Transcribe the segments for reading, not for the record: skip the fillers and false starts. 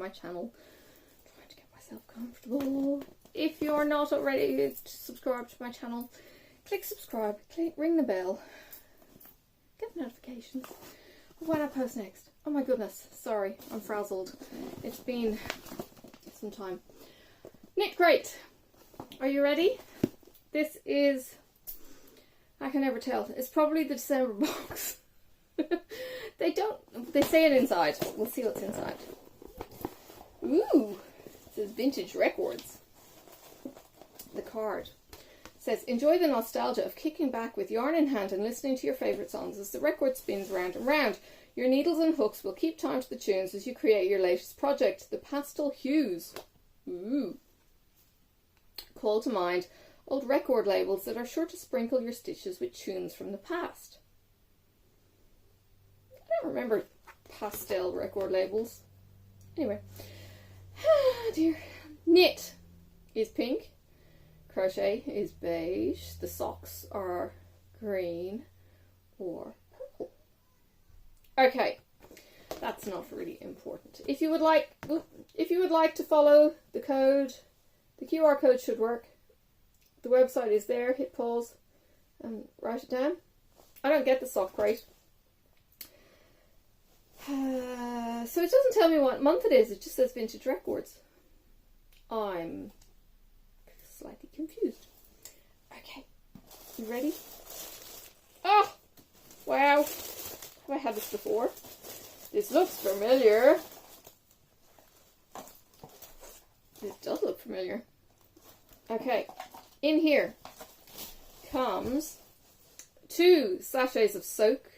my channel. I'm trying to get myself comfortable. If you're not already to subscribe to my channel, click subscribe, ring the bell, get notifications of when I post next. Oh my goodness, sorry, I'm frazzled. It's been some time. Knit Crate, are you ready? This is, I can never tell, it's probably the December box. They say it inside. We'll see what's inside. Ooh, it says Vintage Records. The card says, enjoy the nostalgia of kicking back with yarn in hand and listening to your favourite songs as the record spins round and round. Your needles and hooks will keep time to the tunes as you create your latest project, the pastel hues. Ooh. Call to mind old record labels that are sure to sprinkle your stitches with tunes from the past. I don't remember pastel record labels. Anyway. Ah, dear. Knit is pink. Crochet is beige. The socks are green or purple. Okay, that's not really important. If you would like to follow the code, the QR code should work. The website is there. Hit pause and write it down. I don't get the sock crate. So it doesn't tell me what month it is. It just says Vintage Records. I'm slightly confused. Okay, you ready? Oh, wow. Have I had this before? This looks familiar. This does look familiar. Okay, in here comes 2 sachets of soak.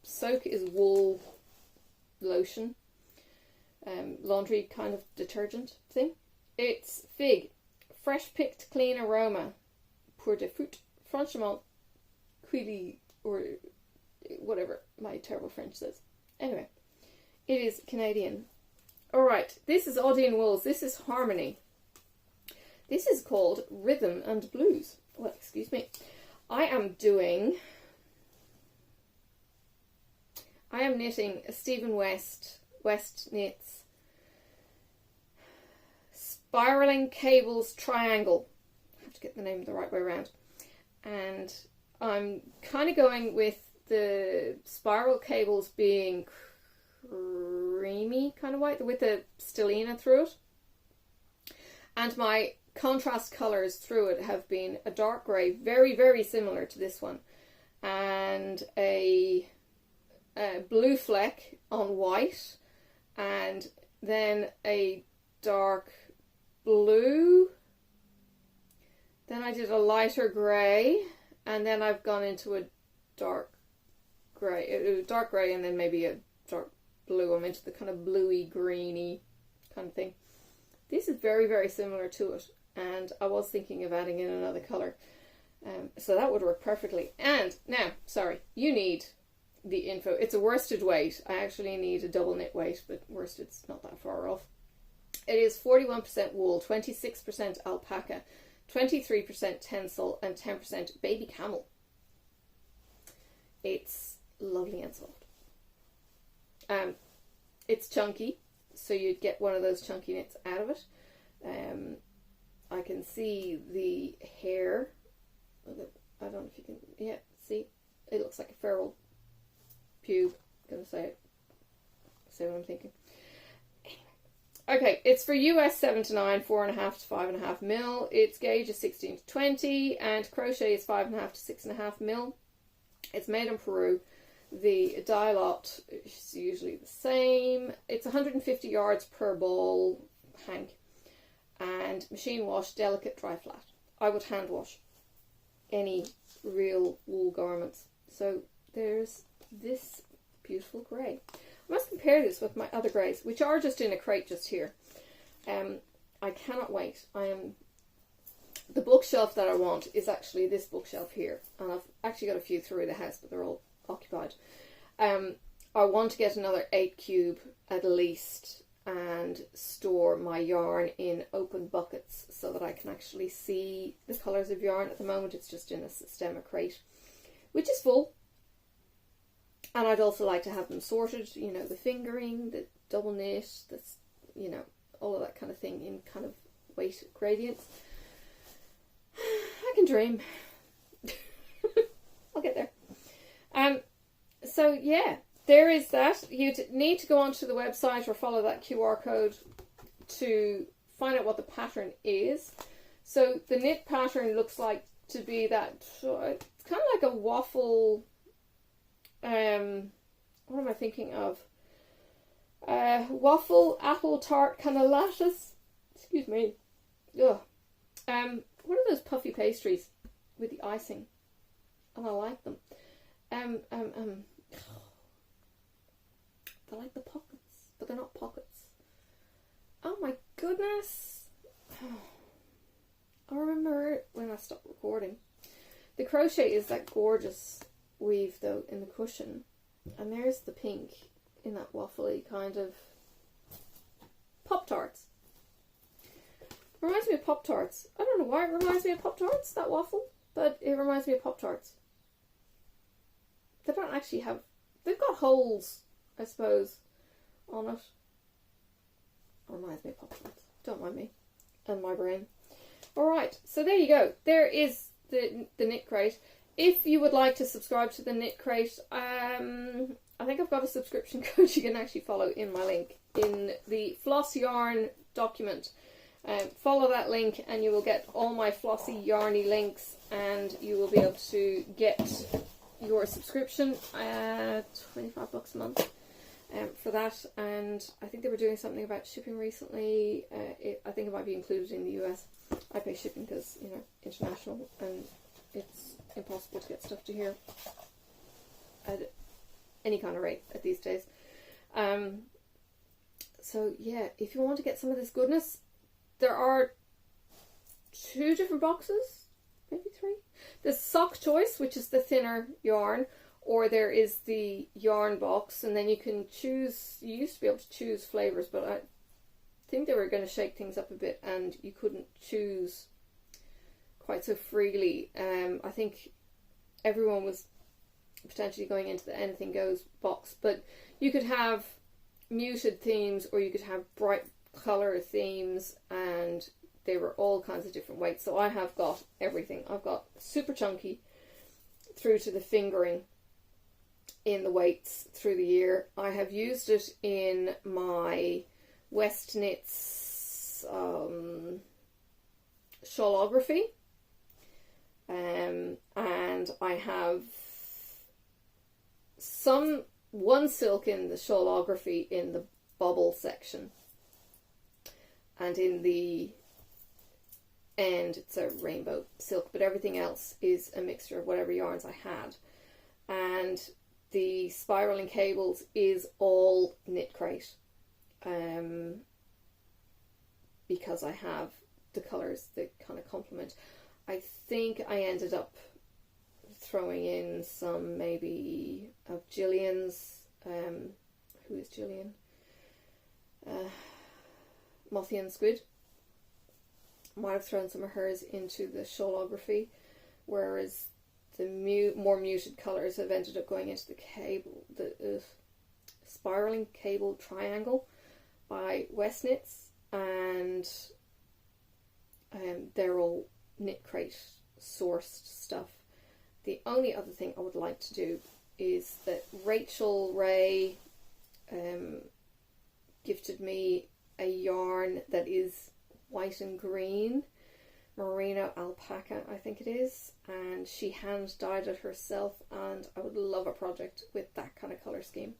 Soak is wool lotion, laundry kind of detergent thing. It's fig, fresh picked clean aroma, pour de fruit, franchement, cuili, or whatever my terrible French says. Anyway, it is Canadian. Alright, this is Audion Wools. This is Harmony. This is called Rhythm and Blues. Well, excuse me. I am knitting a Stephen West Knits Spiraling Cables Triangle. I have to get the name the right way around. And I'm kind of going with the spiral cables being creamy kind of white with a stellina through it. And my contrast colours through it have been a dark grey, very, very similar to this one, and a blue fleck on white, and then a dark blue, then I did a lighter grey, and then I've gone into a dark grey, and then maybe a dark blue. I'm into the kind of bluey greeny kind of thing. This is very, very similar to it, and I was thinking of adding in another colour, so that would work perfectly. And now, sorry, you need the info. It's a worsted weight. I actually need a double knit weight, but worsted's not that far off. It is 41% wool, 26% alpaca, 23% tencel, and 10% baby camel. It's lovely and soft. It's chunky, so you'd get one of those chunky knits out of it. I can see the hair. I don't know if you can, yeah, see? It looks like a feral pube. I'm gonna say what I'm thinking. Okay, it's for US 7 to 9, 4.5 to 5.5 mil. Its gauge is 16 to 20, and crochet is 5.5 to 6.5 mil. It's made in Peru. The dye lot is usually the same. It's 150 yards per ball, Hank, and machine wash, delicate, dry flat. I would hand wash any real wool garments. So there's this beautiful grey. I must compare this with my other greys, which are just in a crate just here. I cannot wait. The bookshelf that I want is actually this bookshelf here, and I've actually got a few through the house, but they're all occupied. I want to get another 8 cube at least and store my yarn in open buckets so that I can actually see the colours of yarn. At the moment it's just in a Sistema crate, which is full. And I'd also like to have them sorted, you know, the fingering, the double knit, that's, you know, all of that kind of thing in kind of weight gradients. I can dream. I'll get there. So yeah, there is that. You'd need to go onto the website or follow that QR code to find out what the pattern is. So the knit pattern looks like to be that, it's kind of like a waffle, what am I thinking of? Waffle apple tart kind of lattice. Excuse me. Ugh. What are those puffy pastries with the icing? And I like them. They're like the pockets, but they're not pockets. Oh my goodness. I remember when I stopped recording. The crochet is that gorgeous weave though in the cushion. And there's the pink in that waffly kind of Pop-Tarts. Reminds me of Pop-Tarts. I don't know why it reminds me of Pop-Tarts, that waffle, but it reminds me of Pop-Tarts. They don't actually have, they've got holes, I suppose, on it. Reminds me of Pop-Tarts. Don't mind me and my brain. Alright, so there you go. There is the Knit Crate. If you would like to subscribe to the Knit Crate, I think I've got a subscription code you can actually follow in my link in the Floss Yarn document. Follow that link and you will get all my flossy yarny links, and you will be able to get your subscription, $25 a month for that. And I think they were doing something about shipping recently. I think it might be included in the US. I pay shipping because, you know, international, and it's impossible to get stuff to here at any kind of rate at these days. So yeah, if you want to get some of this goodness, there are 2 different boxes, maybe 3. There's Sock Choice, which is the thinner yarn, or there is the yarn box, and then you can choose. You used to be able to choose flavours, but I think they were going to shake things up a bit and you couldn't choose quite so freely. I think everyone was potentially going into the anything goes box, but you could have muted themes or you could have bright colour themes, and they were all kinds of different weights. So I have got everything. I've got super chunky through to the fingering in the weights through the year. I have used it in my West Knits shawlography, and I have one silk in the shawlography in the bubble section, and in the end it's a rainbow silk, but everything else is a mixture of whatever yarns I had. And the spiraling cables is all Knit Crate, because I have the colours that kind of complement. I think I ended up throwing in some maybe of Gillian's, who is Gillian? Mothian Squid. Might have thrown some of hers into the shawlography, whereas the more muted colours have ended up going into the cable, the spiraling cable triangle by West Knits, and they're all Knit Crate sourced stuff. The only other thing I would like to do is that Rachel Ray gifted me a yarn that is white and green, merino alpaca I think it is, and she hand dyed it herself, and I would love a project with that kind of colour scheme.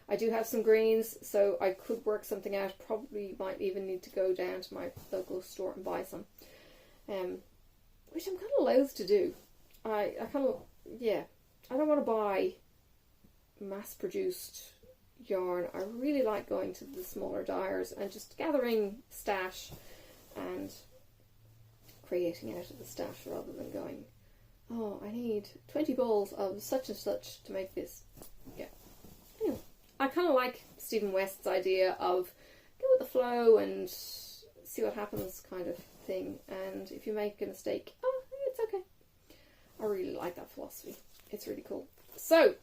I do have some greens, so I could work something out. Probably might even need to go down to my local store and buy some, which I'm kind of loath to do. I kind of, yeah, I don't want to buy mass-produced yarn. I really like going to the smaller dyers and just gathering stash and creating out of the stash, rather than going, oh, I need 20 balls of such and such to make this. Yeah. Anyway, I kind of like Stephen West's idea of go with the flow and see what happens kind of thing, and if you make a mistake, oh, it's okay. I really like that philosophy. It's really cool. So,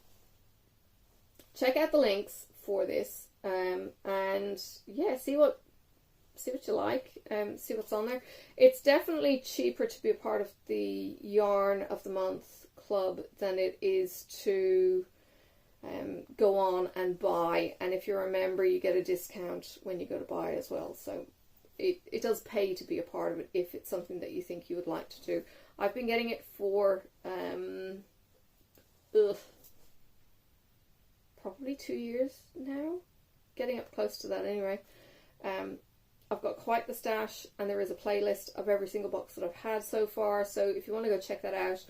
check out the links for this, and yeah, see what you like, see what's on there. It's definitely cheaper to be a part of the Yarn of the Month club than it is to go on and buy, and if you're a member you get a discount when you go to buy as well, so it does pay to be a part of it if it's something that you think you would like to do. I've been getting it for probably 2 years now, getting up close to that anyway. I've got quite the stash, and there is a playlist of every single box that I've had so far, so if you want to go check that out,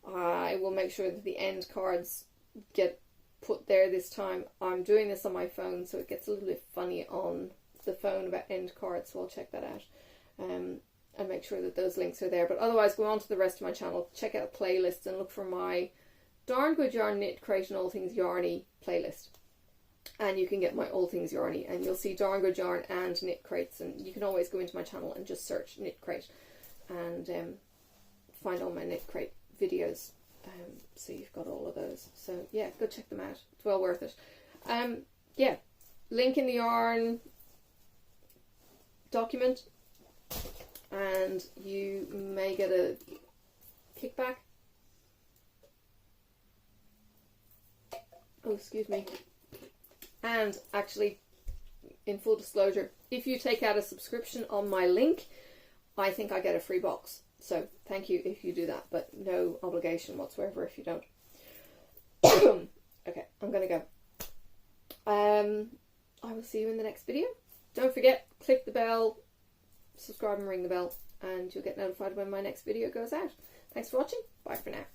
I will make sure that the end cards get put there this time. I'm doing this on my phone, so it gets a little bit funny on the phone about end cards, so I'll check that out and make sure that those links are there. But otherwise, go on to the rest of my channel, check out playlists, and look for my Darn Good Yarn Knit Crate and All Things Yarny playlist. And you can get my All Things Yarny, and you'll see Darn Good Yarn and Knit Crates, and you can always go into my channel and just search Knit Crate and find all my Knit Crate videos. So you've got all of those. So yeah, go check them out. It's well worth it. Yeah, link in the yarn document, and you may get a kickback. Oh, excuse me. And actually, in full disclosure, if you take out a subscription on my link, I think I get a free box. So thank you if you do that, but no obligation whatsoever if you don't. Okay, I'm going to go. I will see you in the next video. Don't forget, click the bell, subscribe and ring the bell, and you'll get notified when my next video goes out. Thanks for watching. Bye for now.